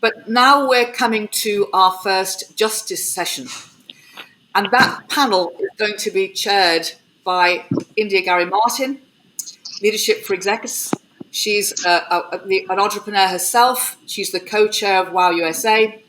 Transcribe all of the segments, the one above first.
But now we're coming to our first justice session. And that panel is going to be chaired by India Gary Martin, Leadership for Executives. She's an entrepreneur herself. She's the co-chair of WOW USA.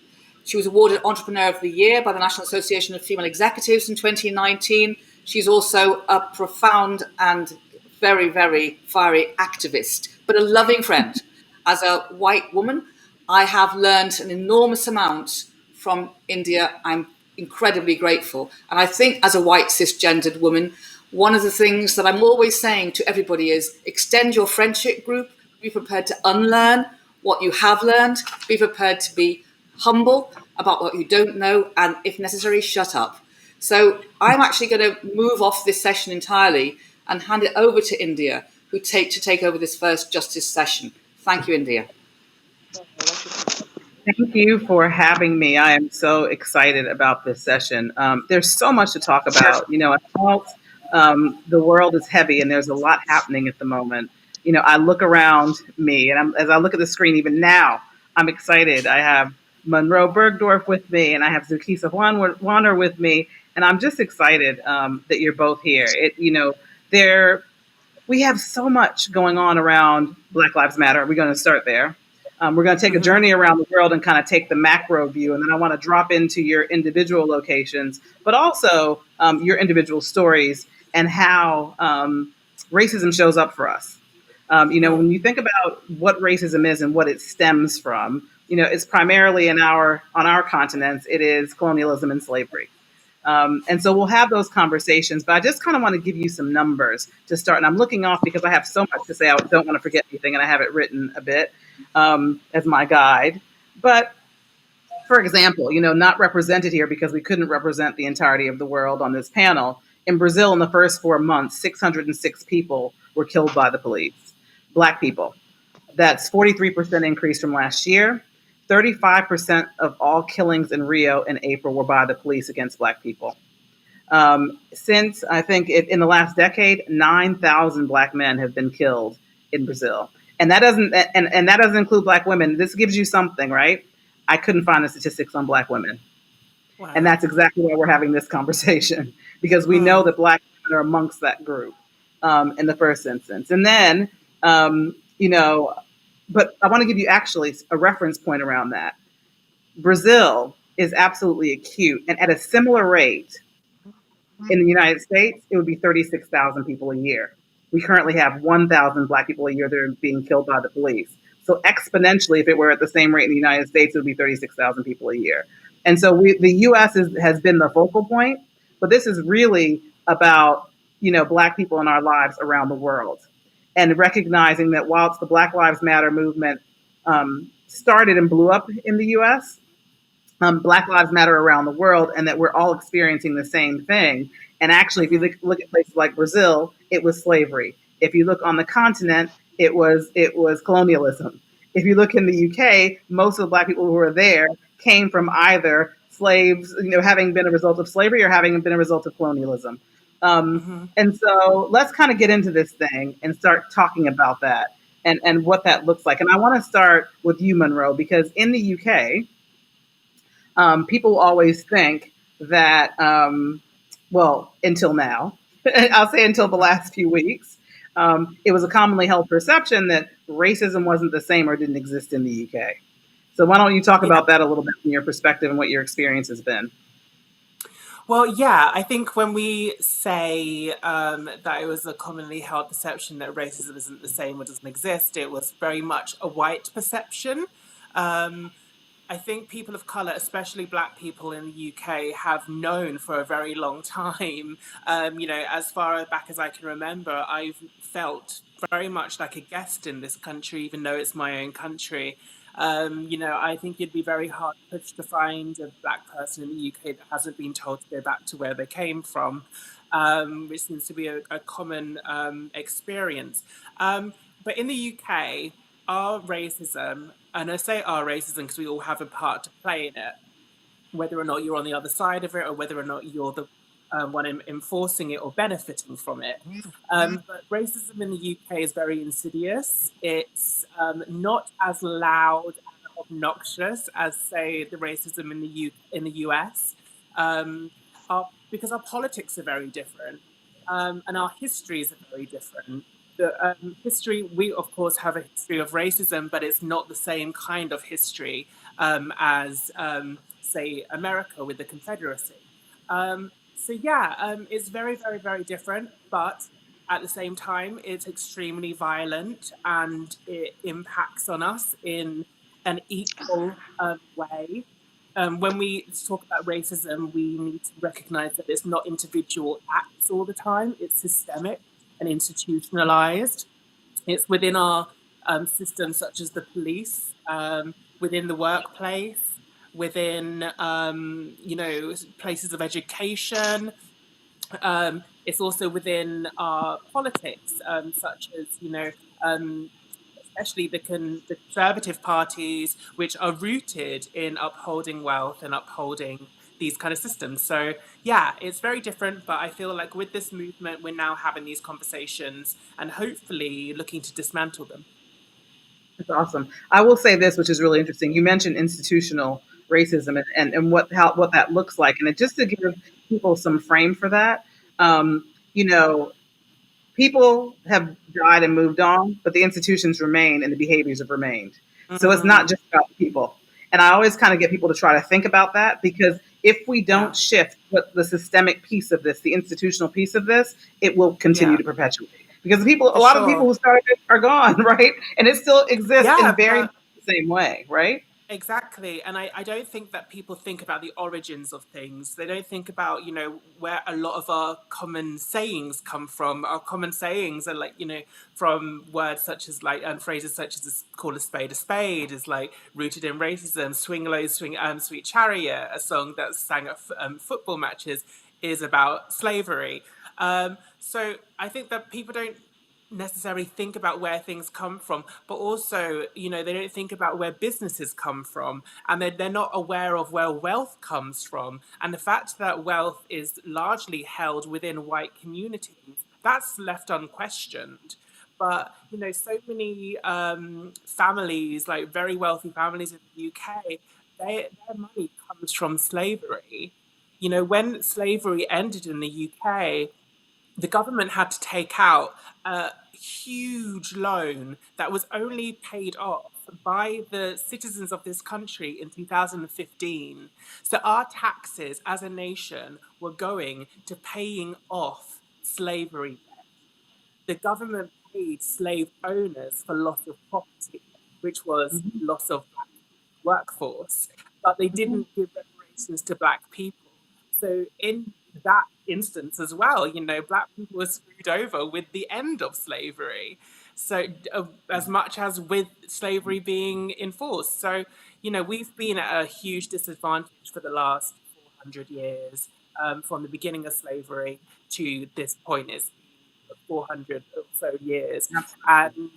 She was awarded Entrepreneur of the Year by the National Association of Female Executives in 2019. She's also a profound and very, very fiery activist, but a loving friend. As a white woman, I have learned an enormous amount from India. I'm incredibly grateful. And I think as a white cisgendered woman, one of the things that I'm always saying to everybody is extend your friendship group, be prepared to unlearn what you have learned, be prepared to be humble about what you don't know, and if necessary, shut up. So I'm actually going to move off this session entirely and hand it over to India, who take over this first justice session. Thank you, India. Thank you for having me. I am so excited about this session. There's so much to talk about. You know, I felt the world is heavy and there's a lot happening at the moment. You know, I look around me and as I look at the screen, even now, I'm excited. I have Munroe Bergdorf with me and I have Zukiswa Wanner with me. And I'm just excited that you're both here. We have so much going on around Black Lives Matter. We're going to start there. We're going to take a journey around the world and kind of take the macro view. And then I want to drop into your individual locations, but also your individual stories and how racism shows up for us. When you think about what racism is and what it stems from, it's primarily on our continents, it is colonialism and slavery. And so we'll have those conversations, but I just kind of want to give you some numbers to start. And I'm looking off because I have so much to say. I don't want to forget anything, and I have it written a bit as my guide. But for example, not represented here because we couldn't represent the entirety of the world on this panel. In Brazil, in the first 4 months, 606 people were killed by the police, Black people. That's 43% increase from last year. 35% of all killings in Rio in April were by the police against Black people. Since I think in the last decade, 9,000 Black men have been killed in Brazil, and that doesn't include Black women. This gives you something, right? I couldn't find the statistics on Black women, wow. And that's exactly why we're having this conversation because we know that Black women are amongst that group in the first instance, and then But I want to give you actually a reference point around that. Brazil is absolutely acute. And at a similar rate in the United States, it would be 36,000 people a year. We currently have 1,000 Black people a year that are being killed by the police. So exponentially, if it were at the same rate in the United States, it would be 36,000 people a year. And so the U.S. has been the focal point. But this is really about, Black people in our lives around the world. And recognizing that whilst the Black Lives Matter movement started and blew up in the U.S., Black Lives Matter around the world, and that we're all experiencing the same thing. And actually, if you look at places like Brazil, it was slavery. If you look on the continent, it was colonialism. If you look in the UK, most of the Black people who were there came from either slaves, having been a result of slavery or having been a result of colonialism. And so let's kind of get into this thing and start talking about that and what that looks like. And I want to start with you, Munroe, because in the UK, people always think that, until now, I'll say until the last few weeks, it was a commonly held perception that racism wasn't the same or didn't exist in the UK. So why don't you talk about that a little bit from your perspective and what your experience has been? Well, yeah, I think when we say that it was a commonly held perception that racism isn't the same or doesn't exist, it was very much a white perception. I think people of colour, especially Black people in the UK, have known for a very long time. As far back as I can remember, I've felt very much like a guest in this country, even though it's my own country. I think it'd be very hard pushed to find a Black person in the UK that hasn't been told to go back to where they came from, which seems to be a common experience. But in the UK, our racism, and I say our racism because we all have a part to play in it, whether or not you're on the other side of it or whether or not you're the one enforcing it or benefiting from it. But racism in the UK is very insidious. It's not as loud and obnoxious as, say, the racism in the US, um, because our politics are very different, and our histories are very different. The history, we of course have a history of racism, but it's not the same kind of history as, say, America with the Confederacy. So yeah, it's very, very, very different, but at the same time, it's extremely violent and it impacts on us in an equal way. When we talk about racism, we need to recognize that it's not individual acts all the time, it's systemic and institutionalized. It's within our systems, such as the police, within the workplace, within places of education. It's also within our politics, such as especially the conservative parties, which are rooted in upholding wealth and upholding these kind of systems. So yeah, it's very different, but I feel like with this movement, we're now having these conversations and hopefully looking to dismantle them. That's awesome. I will say this, which is really interesting. You mentioned institutional racism and what that looks like, and just to give people some frame for that, you know, people have died and moved on, but the institutions remain and the behaviors have remained. So it's not Mm, just about people. And I always kind of get people to try to think about that, because if we yeah, don't shift what the systemic piece of this, the institutional piece of this, it will continue yeah, to perpetuate. Because a for lot of the people sure. who started it are gone, right? And it still exists in Yeah, very much but the same way, right? exactly. And I don't think that people think about the origins of things. They don't think about, where a lot of our common sayings come from. Our common sayings are like, from words such as like, phrases such as call a spade, is like rooted in racism. Swing low, swing, sweet chariot, a song that's sang at football matches, is about slavery. So I think that people don't necessarily think about where things come from, but also, they don't think about where businesses come from, and they're not aware of where wealth comes from. And the fact that wealth is largely held within white communities, that's left unquestioned. But, so many families, like very wealthy families in the UK, their money comes from slavery. When slavery ended in the UK, the government had to take out a huge loan that was only paid off by the citizens of this country in 2015. So our taxes as a nation were going to paying off slavery. The government paid slave owners for loss of property, which was loss of black workforce, but they didn't give reparations to black people. So in that instance as well, black people were screwed over with the end of slavery. So as much as with slavery being enforced. So, we've been at a huge disadvantage for the last 400 years, from the beginning of slavery to this point. It's been 400 or so years. And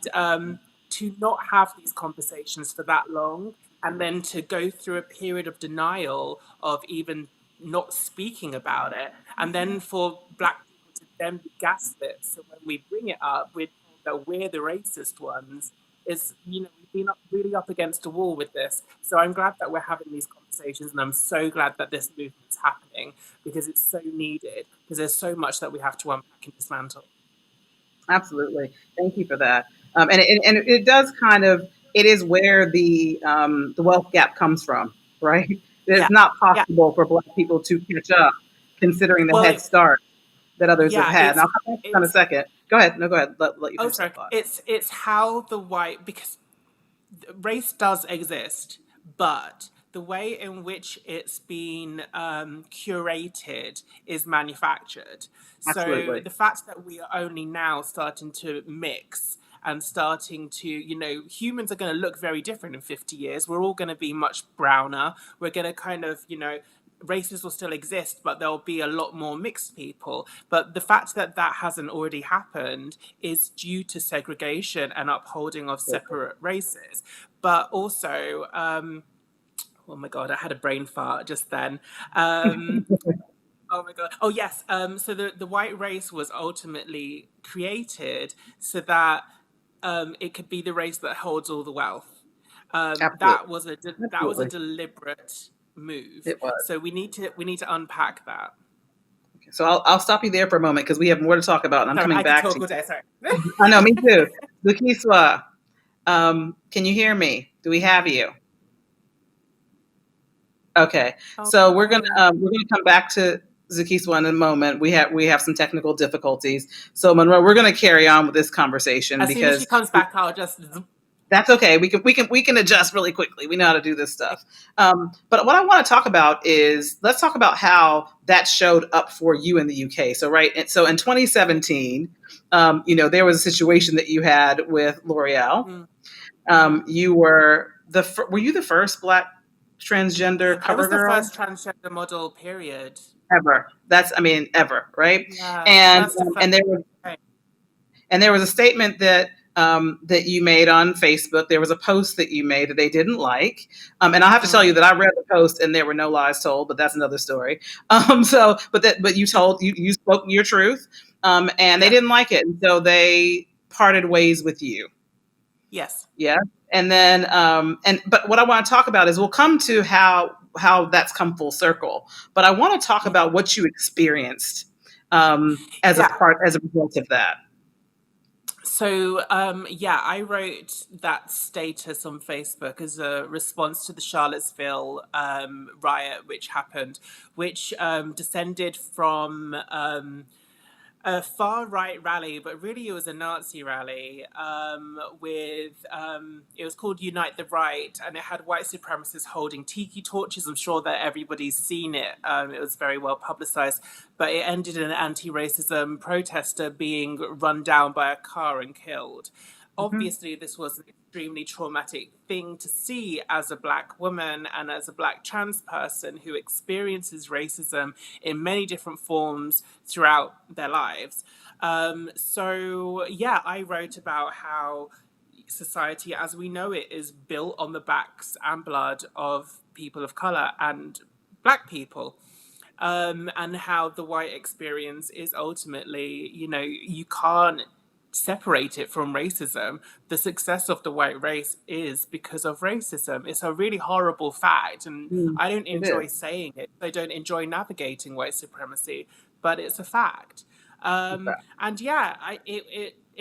to not have these conversations for that long, and then to go through a period of denial of even not speaking about it, and then for black people to then be gaslit. So when we bring it up, we're told that we're the racist ones. Is we've been really up against a wall with this. So I'm glad that we're having these conversations, and I'm so glad that this movement's happening, because it's so needed. Because there's so much that we have to unpack and dismantle. Absolutely. Thank you for that. And it does kind of, it is where the wealth gap comes from, right? Yeah, It's not yeah. possible for Black people to catch up, considering the Well, head start that others have yeah, had. And I'll come back to that in a it's second. Go ahead. No, go ahead. Let you oh finish sorry, that thought. it's how the white, because race does exist, but the way in which it's been curated is manufactured. So Absolutely. the fact that we are only now starting to mix and starting to, humans are going to look very different in 50 years. We're all going to be much browner. We're going to kind of, races will still exist, but there'll be a lot more mixed people. But the fact that that hasn't already happened is due to segregation and upholding of separate races. But also, oh my God, I had a brain fart just then. Oh my God. Oh yes. So the white race was ultimately created so that it could be the race that holds all the wealth. Absolutely. That was a Absolutely. deliberate move. It was. So we need to unpack that. Okay, so I'll stop you there for a moment because we have more to talk about, and I'm Sorry, coming I could back to talk you. all day. Sorry. I know, me too. Zukiswa, can you hear me? Do we have you? Okay, Oh, so we're no. gonna come back to Zukiswa in a moment. We have some technical difficulties. So Munroe, we're gonna carry on with this conversation As soon as she because comes back, I'll just. that's okay. We can adjust really quickly. We know how to do this stuff. But what I want to talk about is let's talk about how that showed up for you in the UK. So right, so in 2017, there was a situation that you had with L'Oreal. You were you the first Black transgender I cover was the girl first transgender model, period. ever? Ever, right? Yeah, And first to first. and there was a statement that that you made on Facebook. There was a post that you made that they didn't like, and I'll have to tell you that I read the post and there were no lies told, but that's another story. But you spoke your truth, and they didn't like it, and so they parted ways with you. Yes. Yeah, and then but what I want to talk about is we'll come to how that's come full circle, but I want to talk about what you experienced as a result of that. So, I wrote that status on Facebook as a response to the Charlottesville riot, which happened, which descended from a far right rally, but really it was a Nazi rally it was called Unite the Right, and it had white supremacists holding tiki torches. I'm sure that everybody's seen it. It was very well publicized, but it ended in an anti-racism protester being run down by a car and killed. Obviously, this was an extremely traumatic thing to see as a Black woman and as a Black trans person who experiences racism in many different forms throughout their lives. I wrote about how society as we know it is built on the backs and blood of people of color and Black people. And how the white experience is ultimately, you can't separate it from racism. The success of the white race is because of racism. It's a really horrible fact, and I don't enjoy saying it. I don't enjoy navigating white supremacy, but it's a fact.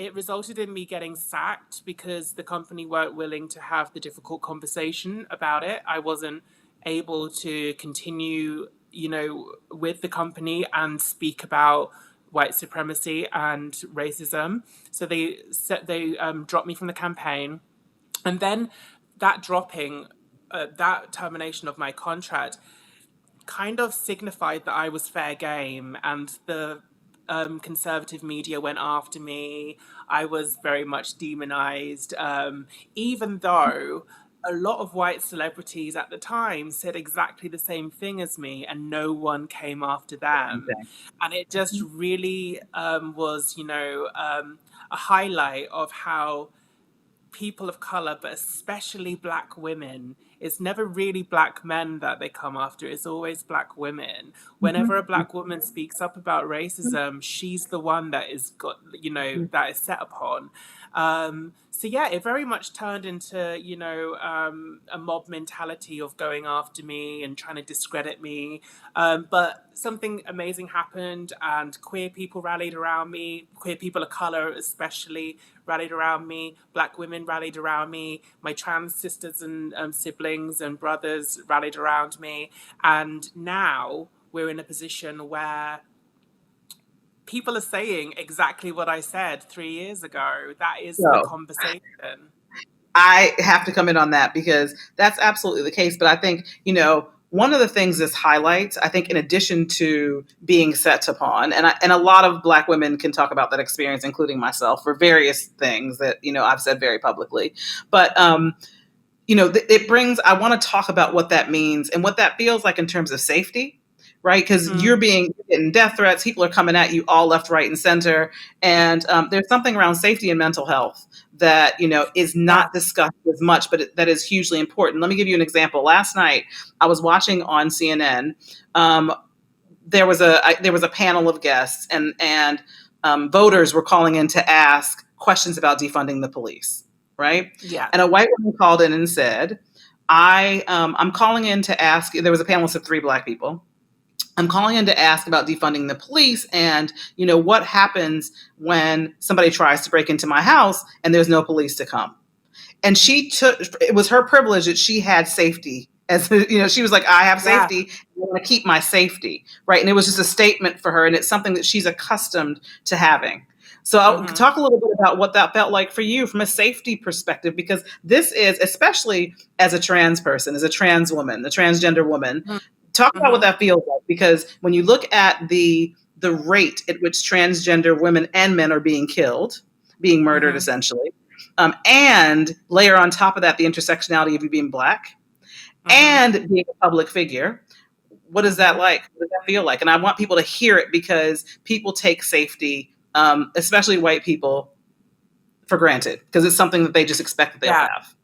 It resulted in me getting sacked because the company weren't willing to have the difficult conversation about it. I wasn't able to continue, with the company and speak about white supremacy and racism. So they dropped me from the campaign, and then that termination of my contract kind of signified that I was fair game, and the conservative media went after me. I was very much demonized, even though a lot of white celebrities at the time said exactly the same thing as me, and no one came after them. And it just really was, a highlight of how people of color, but especially Black women, it's never really Black men that they come after. It's always Black women. Whenever a Black woman speaks up about racism, she's the one that is that is set upon. It very much turned into, a mob mentality of going after me and trying to discredit me. But something amazing happened, and queer people rallied around me, queer people of color especially rallied around me, Black women rallied around me, my trans sisters and siblings and brothers rallied around me. And now we're in a position where people are saying exactly what I said 3 years ago. That is the conversation. I have to come in on that because that's absolutely the case. But I think, one of the things this highlights, I think, in addition to being set upon, and a lot of Black women can talk about that experience, including myself, for various things that, I've said very publicly. But, it brings, I want to talk about what that means and what that feels like in terms of safety, right? Because you're getting death threats, people are coming at you all left, right, and center. And there's something around safety and mental health that, is not discussed as much, but that is hugely important. Let me give you an example. Last night, I was watching on CNN. There was a panel of guests, and voters were calling in to ask questions about defunding the police. right? Yeah. And a white woman called in and said, I'm calling in to ask, there was a panelist of 3 Black people. I'm calling in to ask about defunding the police and, what happens when somebody tries to break into my house and there's no police to come. And it was her privilege that she had safety. She was like, I have Yeah. safety. I want to keep my safety. Right. And it was just a statement for her. And it's something that she's accustomed to having. So I'll talk a little bit about what that felt like for you from a safety perspective, because this is, especially as a trans person, as a trans woman, a transgender woman, talk about what that feels like, because when you look at the rate at which transgender women and men are being killed, being murdered essentially, and layer on top of that the intersectionality of you being Black and being a public figure, what is that like? What does that feel like? And I want people to hear it, because people take safety, especially white people, for granted, because it's something that they just expect that they'll have.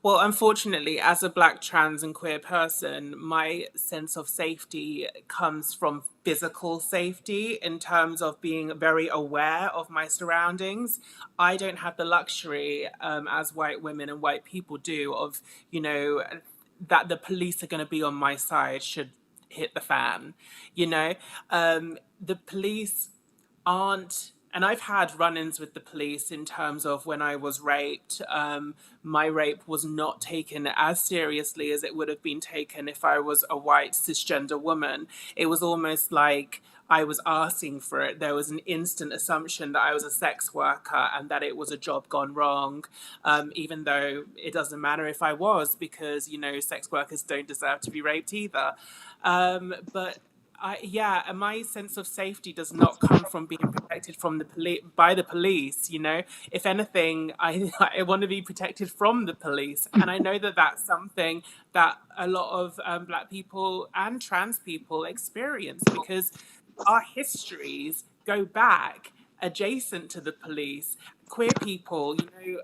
Well, unfortunately, as a Black, trans, and queer person, my sense of safety comes from physical safety in terms of being very aware of my surroundings. I don't have the luxury, as white women and white people do, of, that the police are going to be on my side should hit the fan. The police aren't, and I've had run-ins with the police in terms of when I was raped. My rape was not taken as seriously as it would have been taken if I was a white cisgender woman. It was almost like I was asking for it. There was an instant assumption that I was a sex worker and that it was a job gone wrong, even though it doesn't matter if I was, because, sex workers don't deserve to be raped either. But my sense of safety does not come from being protected from by the police. If anything, I want to be protected from the police, and I know that that's something that a lot of Black people and trans people experience, because our histories go back adjacent to the police. Queer people,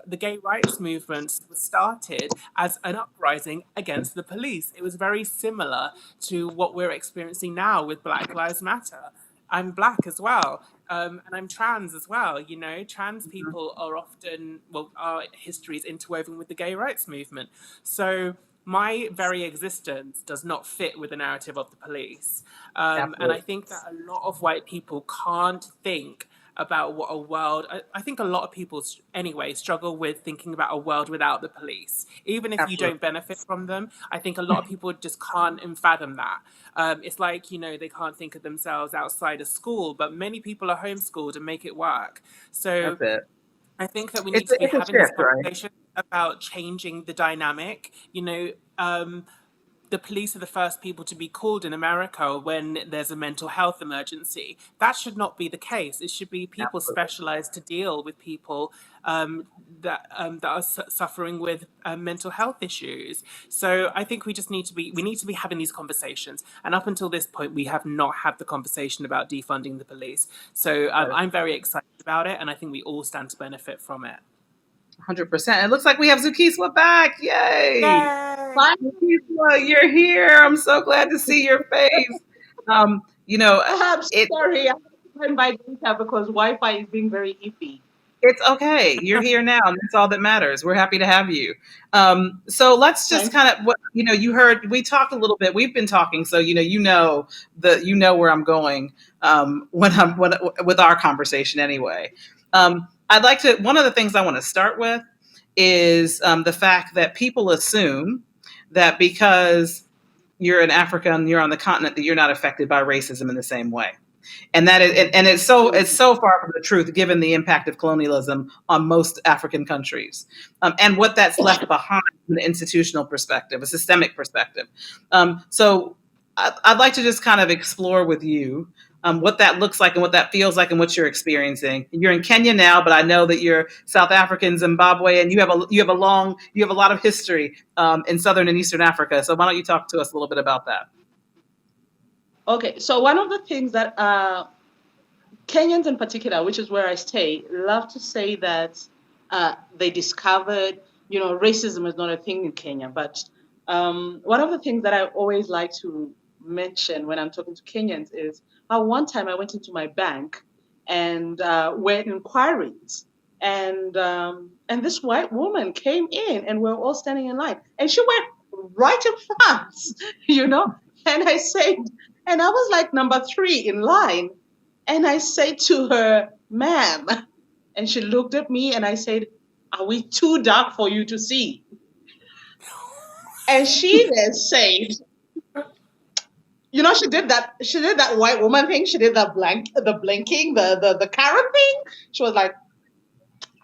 the gay rights movement was started as an uprising against the police. It was very similar to what we're experiencing now with Black Lives Matter. I'm Black as well, and I'm trans as well. Trans people are often, our history is interwoven with the gay rights movement. So my very existence does not fit with the narrative of the police. And I think that a lot of white people can't think about what a world, I think a lot of people anyway struggle with thinking about a world without the police. Even if you don't benefit from them, I think a lot of people just can't fathom that. It's like, they can't think of themselves outside of school, but many people are homeschooled and make it work. So I think that we need to be having this conversation about changing the dynamic. The police are the first people to be called in America when there's a mental health emergency. That should not be the case. It should be people specialized to deal with people that are suffering with mental health issues. So I think we need to be having these conversations. And up until this point, we have not had the conversation about defunding the police. So I'm very excited about it, and I think we all stand to benefit from it. 100%. It looks like we have Zukiswa back. Yay! Zukiswa, you're here. I'm so glad to see your face. I'm sorry, I have to turn my data because Wi-Fi is being very iffy. It's okay. You're here now, and that's all that matters. We're happy to have you. So let's just kind of, you heard, we talked a little bit. We've been talking, so you know where I'm going with our conversation anyway. One of the things I want to start with is the fact that people assume that because you're in Africa and you're on the continent that you're not affected by racism in the same way. And that is, and it's so far from the truth, given the impact of colonialism on most African countries, and what that's left behind from an institutional perspective, a systemic perspective. So I'd like to just kind of explore with you what that looks like and what that feels like and what you're experiencing. You're in Kenya now, but I know that you're South African, Zimbabwe, and you have a lot of history in Southern and Eastern Africa. So why don't you talk to us a little bit about that? Okay, so one of the things that Kenyans in particular, which is where I stay, love to say that they discovered, racism is not a thing in Kenya. But one of the things that I always like to mention when I'm talking to Kenyans is how one time I went into my bank and went inquiries and this white woman came in, and we're all standing in line, and she went right in front, and I was like number 3 in line, and I said to her, "Ma'am," and she looked at me, and I said, "Are we too dark for you to see?" And she then said, she did that white woman thing. She did the blinking, the Karen thing. She was like,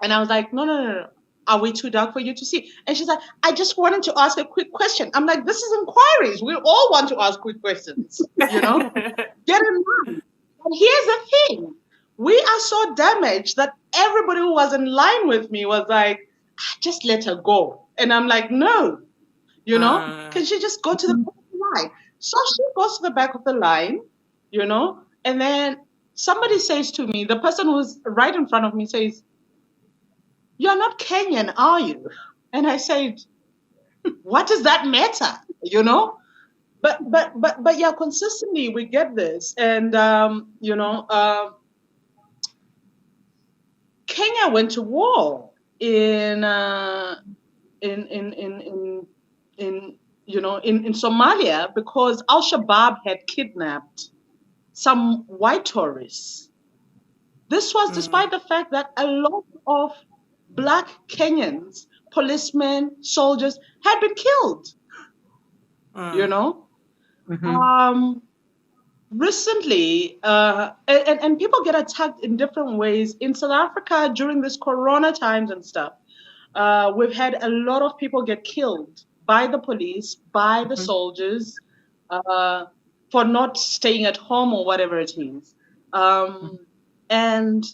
and I was like, no. Are we too dark for you to see? And she's like, "I just wanted to ask a quick question." I'm like, this is inquiries. We all want to ask quick questions, Get in line. And here's the thing. We are so damaged that everybody who was in line with me was like, "Just let her go." And I'm like, no, can she just go to the back of the line? So she goes to the back of the line, and then somebody says to me, the person who's right in front of me says, "You're not Kenyan, are you?" And I said, "What does that matter?" But yeah, consistently we get this, and Kenya went to war in Somalia because Al-Shabaab had kidnapped some white tourists. This was despite the fact that a lot of Black Kenyans, policemen, soldiers, had been killed. Recently, and people get attacked in different ways. In South Africa, during this Corona times and stuff, we've had a lot of people get killed by the police, by the soldiers, for not staying at home or whatever it is. And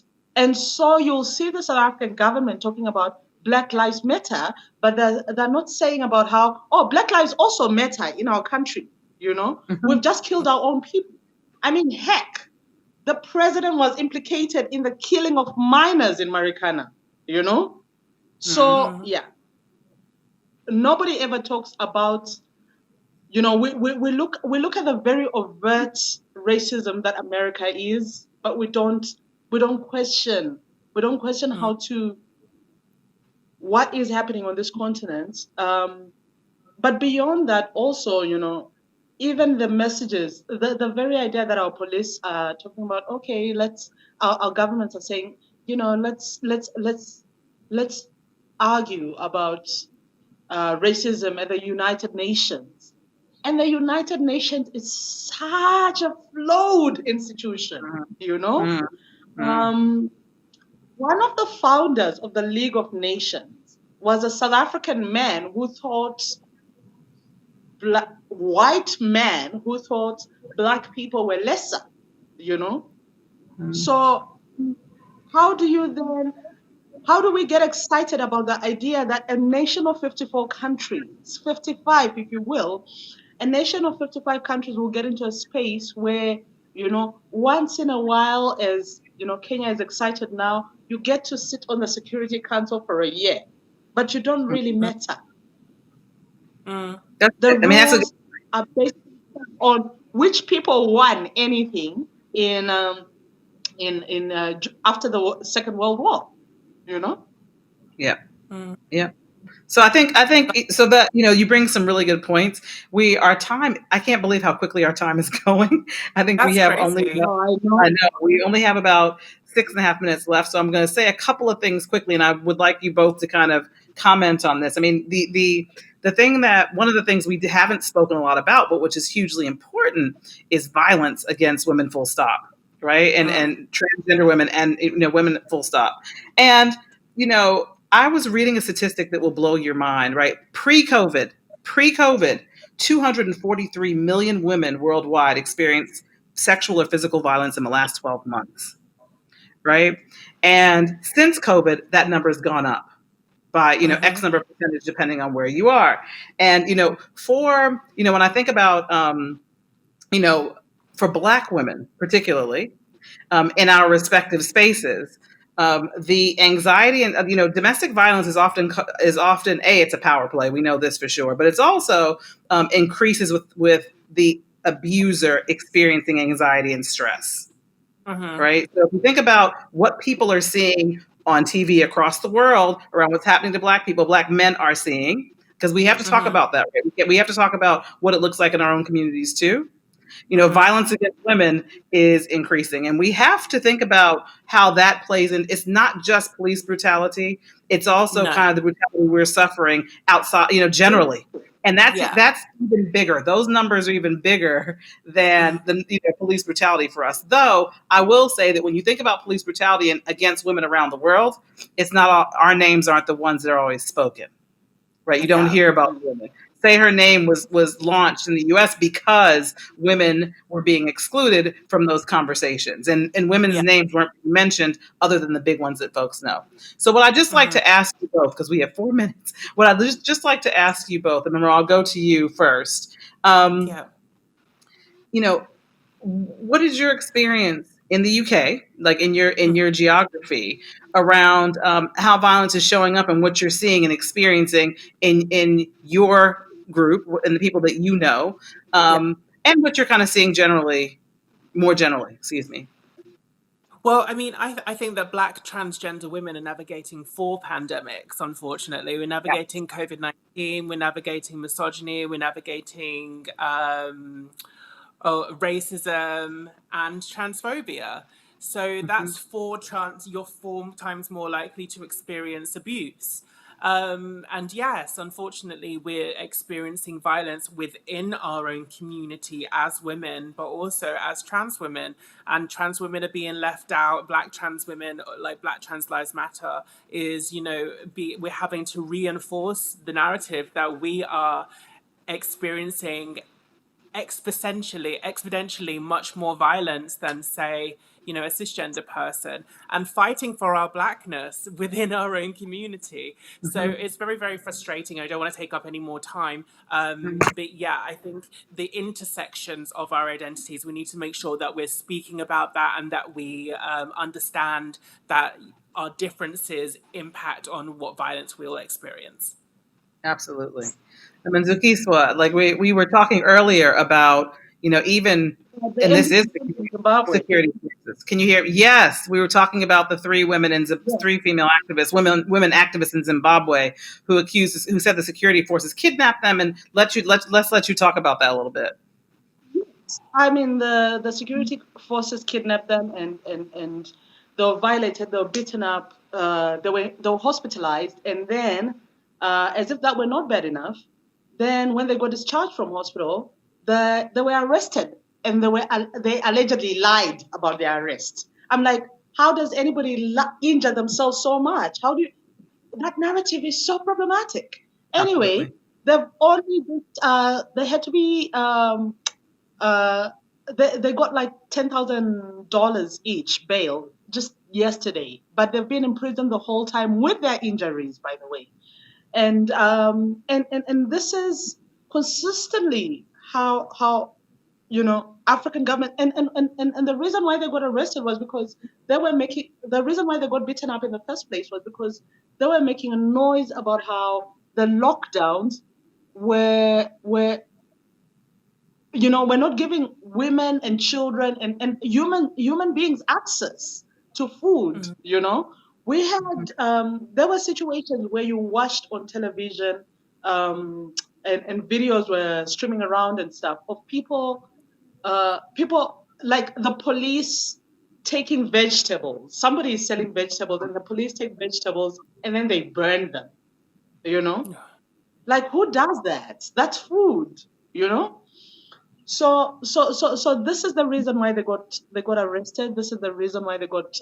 so you'll see the South African government talking about Black Lives Matter, but they're not saying about how, Black lives also matter in our country, We've just killed our own people. I mean, heck, the president was implicated in the killing of minors in Marikana, So, yeah. Nobody ever talks about, we look at the very overt racism that America is, but we don't question how to, what is happening on this continent. But beyond that also, even the messages, the very idea that our police are talking about, okay, our governments are saying, let's argue about racism at the United Nations. And the United Nations is such a flawed institution, One of the founders of the League of Nations was a South African man who thought, white man who thought Black people were lesser, So how do we get excited about the idea that a nation of 54 countries, 55 if you will, a nation of 55 countries will get into a space where, once in a while, as Kenya is excited now, you get to sit on the Security Council for a year, but you don't really matter. The rules are based on which people won anything in after the Second World War, Yeah. Yeah. So I think so that, you bring some really good points. Our time, I can't believe how quickly our time is going. I think we have crazy. I know we only have about 6.5 minutes left. So I'm going to say a couple of things quickly, and I would like you both to kind of comment on this. I mean, one of the things we haven't spoken a lot about, but which is hugely important, is violence against women, full stop. Right. And transgender women and, women, full stop. And, I was reading a statistic that will blow your mind, right? Pre-COVID, 243 million women worldwide experienced sexual or physical violence in the last 12 months, right? And since COVID, that number has gone up by, X number of percentage, depending on where you are. And, when I think about, for Black women, particularly, in our respective spaces, the anxiety and domestic violence is often it's a power play. We know this for sure, but it's also increases with the abuser experiencing anxiety and stress. Right. So if you think about what people are seeing on TV across the world around what's happening to Black people, Black men are seeing, because we have to talk about that. Right? We have to talk about what it looks like in our own communities too. Violence against women is increasing, and we have to think about how that plays in. It's not just police brutality; it's also kind of the brutality we're suffering outside, generally. And that's even bigger. Those numbers are even bigger than the police brutality for us. Though I will say that when you think about police brutality against women around the world, it's not all, our names aren't the ones that are always spoken. Right? You don't hear about women. Say Her Name was launched in the U.S. because women were being excluded from those conversations, and women's names weren't mentioned other than the big ones that folks know. So what I just like to ask you both, because we have 4 minutes, what I just like to ask you both, and Munroe, I'll go to you first. What is your experience in the UK, like in your geography, around how violence is showing up and what you're seeing and experiencing in your group and the people that you know, and what you're kind of seeing more generally, excuse me. Well, I mean, I think that Black transgender women are navigating 4 pandemics, unfortunately. We're navigating COVID-19, we're navigating misogyny, we're navigating racism and transphobia. So that's 4 you're 4 times more likely to experience abuse. And yes, unfortunately, we're experiencing violence within our own community as women, but also as trans women. And trans women are being left out. Black trans women, like Black Trans Lives Matter, is, we're having to reinforce the narrative that we are experiencing exponentially much more violence than, say, a cisgender person, and fighting for our Blackness within our own community. So it's very, very frustrating. I don't want to take up any more time. But yeah, I think the intersections of our identities, we need to make sure that we're speaking about that, and that we understand that our differences impact on what violence we'll experience. Absolutely. I mean, Zukiswa, like we were talking earlier about, even, and this is security forces. Can you hear? Yes, we were talking about the 3 women and 3 female activists, women activists in Zimbabwe, who said the security forces kidnapped them, and let's let you talk about that a little bit. I mean, the security forces kidnapped them, and they were violated, they were beaten up, they were hospitalized, and then, as if that were not bad enough, then when they got discharged from hospital, they were arrested, and they allegedly lied about their arrest. I'm like, how does anybody injure themselves so much? That narrative is so problematic. Anyway, they've only they had to be they got like $10,000 each bail just yesterday, but they've been in prison the whole time with their injuries, by the way. And this is consistently how African government, and the reason why they got arrested was because the reason why they got beaten up in the first place was because they were making a noise about how the lockdowns were we're not giving women and children and human beings access to food. We had there were situations where you watched on television, and videos were streaming around and stuff of people like the police taking vegetables. Somebody is selling vegetables, and the police take vegetables and then they burn them. Like, who does that? That's food. So this is the reason why they got arrested. This is the reason why they got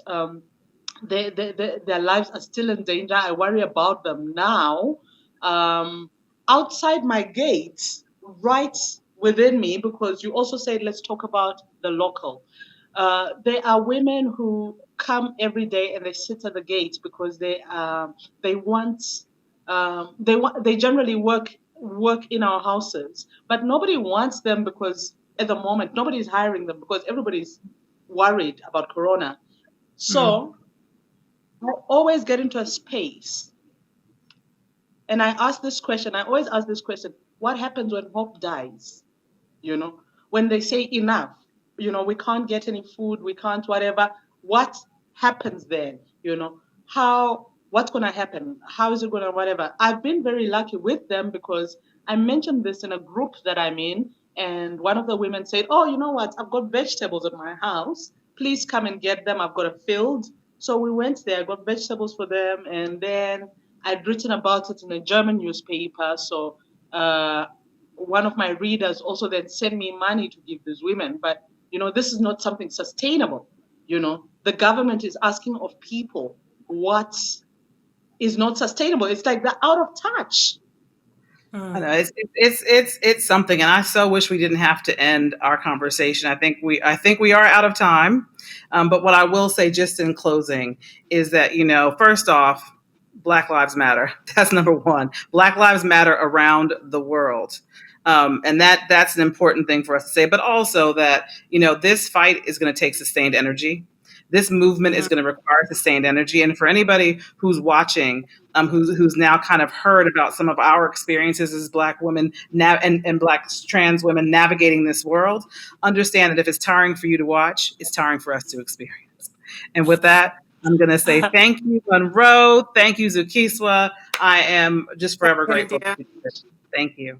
their lives are still in danger. I worry about them now. Outside my gate, right within me, because you also said let's talk about the local. There are women who come every day and they sit at the gate because they generally work in our houses, but nobody wants them because at the moment nobody's hiring them because everybody's worried about corona. So I always get into a space and I always ask this question: what happens when hope dies? When they say enough, we can't get any food, we can't whatever, what happens then? what's going to happen? How is it going to whatever? I've been very lucky with them because I mentioned this in a group that I'm in, and one of the women said, "Oh, you know what? I've got vegetables at my house. Please come and get them. I've got a field." So we went there, got vegetables for them, and then I'd written about it in a German newspaper. So one of my readers also then sent me money to give these women. But this is not something sustainable. The government is asking of people what is not sustainable. It's like they're out of touch. I know it's something, and I so wish we didn't have to end our conversation. I think we are out of time. But what I will say, just in closing, is that first off, Black Lives Matter. That's number one. Black Lives Matter around the world. And that's an important thing for us to say, but also that, this fight is going to take sustained energy. This movement is going to require sustained energy. And for anybody who's watching, who's now kind of heard about some of our experiences as Black women and Black trans women navigating this world, understand that if it's tiring for you to watch, it's tiring for us to experience. And with that, I'm going to say thank you, Munroe. Thank you, Zukiswa. I am just forever grateful. Thank you.